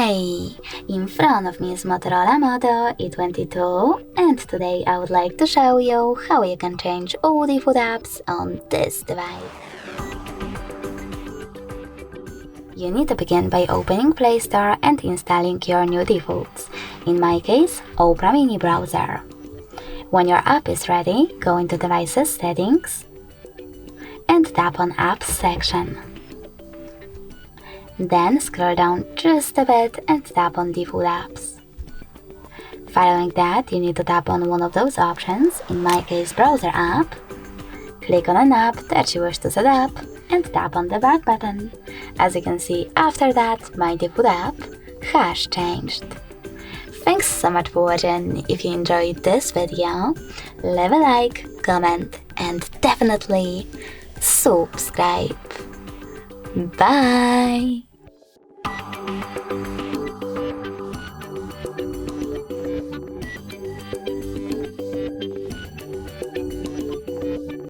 Hey! In front of me is Motorola Moto E22, and today I would like to show you how you can change all the food apps on this device. You need to begin by opening Play Store and installing your new defaults, in my case, Opera Mini browser. When your app is ready, go into Devices Settings and tap on Apps section. Then scroll down just a bit and tap on Default Apps. Following that, you need to tap on one of those options, in my case Browser app, click on an app that you wish to set up, and tap on the back button. As you can see, after that, my default app has changed. Thanks so much for watching. If you enjoyed this video, leave a like, comment, and definitely subscribe. Bye!